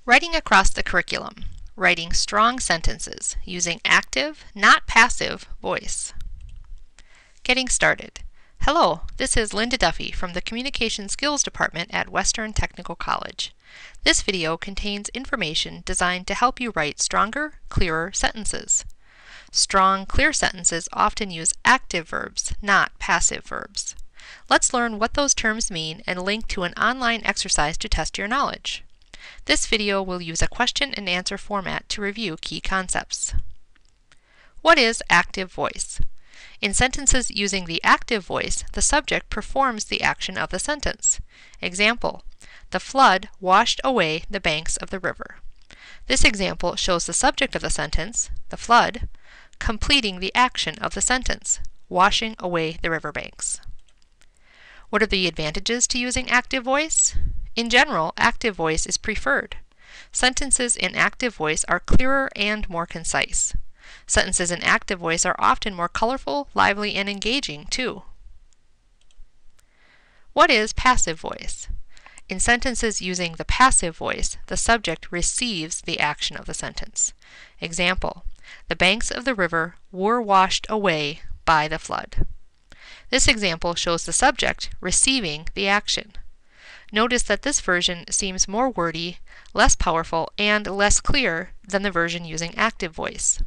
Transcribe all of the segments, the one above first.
Writing across the curriculum. Writing strong sentences using active, not passive, voice. Getting started. Hello, this is Linda Duffy from the Communication Skills Department at Western Technical College. This video contains information designed to help you write stronger, clearer sentences. Strong, clear sentences often use active verbs, not passive verbs. Let's learn what those terms mean and link to an online exercise to test your knowledge. This video will use a question and answer format to review key concepts. What is active voice? In sentences using the active voice, the subject performs the action of the sentence. Example: the flood washed away the banks of the river. This example shows the subject of the sentence, the flood, completing the action of the sentence, washing away the riverbanks. What are the advantages to using active voice? In general, active voice is preferred. Sentences in active voice are clearer and more concise. Sentences in active voice are often more colorful, lively, and engaging, too. What is passive voice? In sentences using the passive voice, the subject receives the action of the sentence. Example: the banks of the river were washed away by the flood. This example shows the subject receiving the action. Notice that this version seems more wordy, less powerful, and less clear than the version using active voice.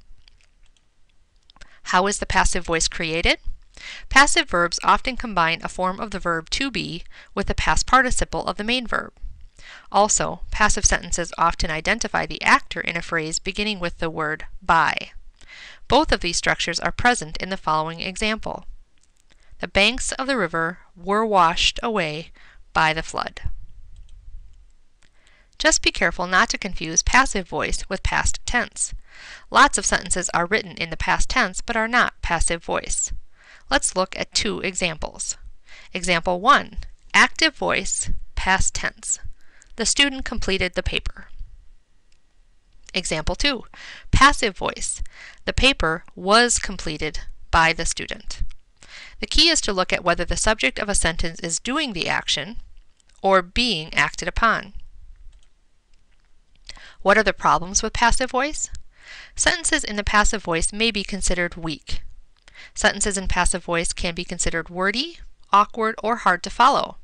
How is the passive voice created? Passive verbs often combine a form of the verb to be with the past participle of the main verb. Also, passive sentences often identify the actor in a phrase beginning with the word by. Both of these structures are present in the following example. The banks of the river were washed away by the flood. Just be careful not to confuse passive voice with past tense. Lots of sentences are written in the past tense but are not passive voice. Let's look at two examples. Example 1. Active voice, past tense. The student completed the paper. Example 2. Passive voice. The paper was completed by the student. The key is to look at whether the subject of a sentence is doing the action or being acted upon. What are the problems with passive voice? Sentences in the passive voice may be considered weak. Sentences in passive voice can be considered wordy, awkward, or hard to follow.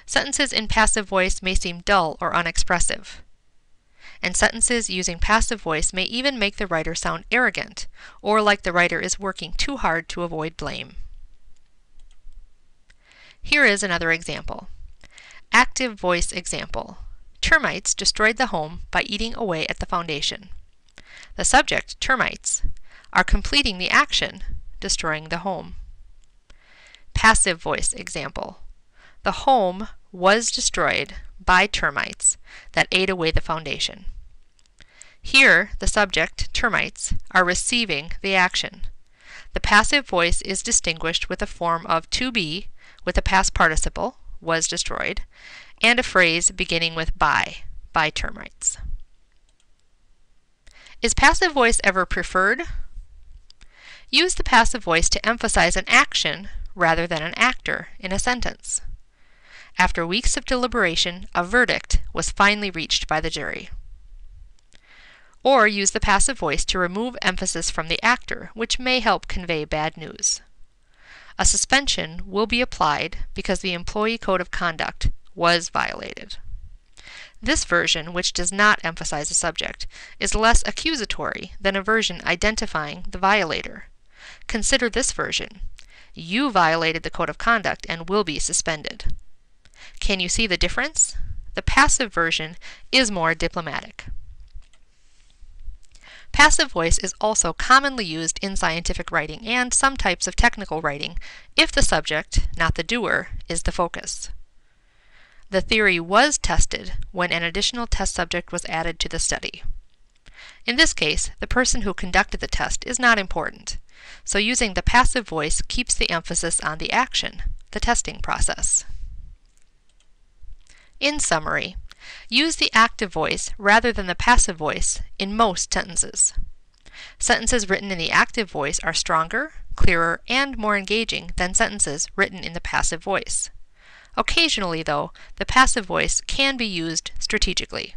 Sentences in passive voice may seem dull or unexpressive. And sentences using passive voice may even make the writer sound arrogant, or like the writer is working too hard to avoid blame. Here is another example. Active voice example. Termites destroyed the home by eating away at the foundation. The subject, termites, are completing the action, destroying the home. Passive voice example. The home was destroyed by termites that ate away the foundation. Here, the subject, termites, are receiving the action. The passive voice is distinguished with a form of to be with a past participle, was destroyed, and a phrase beginning with by termites. Is passive voice ever preferred? Use the passive voice to emphasize an action rather than an actor in a sentence. After weeks of deliberation, a verdict was finally reached by the jury. Or use the passive voice to remove emphasis from the actor, which may help convey bad news. A suspension will be applied because the employee code of conduct was violated. This version, which does not emphasize the subject, is less accusatory than a version identifying the violator. Consider this version. You violated the code of conduct and will be suspended. Can you see the difference? The passive version is more diplomatic. Passive voice is also commonly used in scientific writing and some types of technical writing if the subject, not the doer, is the focus. The theory was tested when an additional test subject was added to the study. In this case, the person who conducted the test is not important, so using the passive voice keeps the emphasis on the action, the testing process. In summary, use the active voice rather than the passive voice in most sentences. Sentences written in the active voice are stronger, clearer, and more engaging than sentences written in the passive voice. Occasionally, though, the passive voice can be used strategically.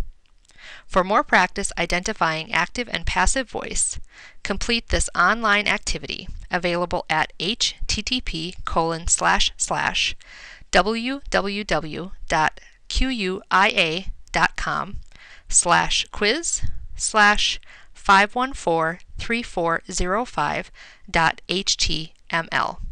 For more practice identifying active and passive voice, complete this online activity available at http://www.quia.com/quiz/5143405.html.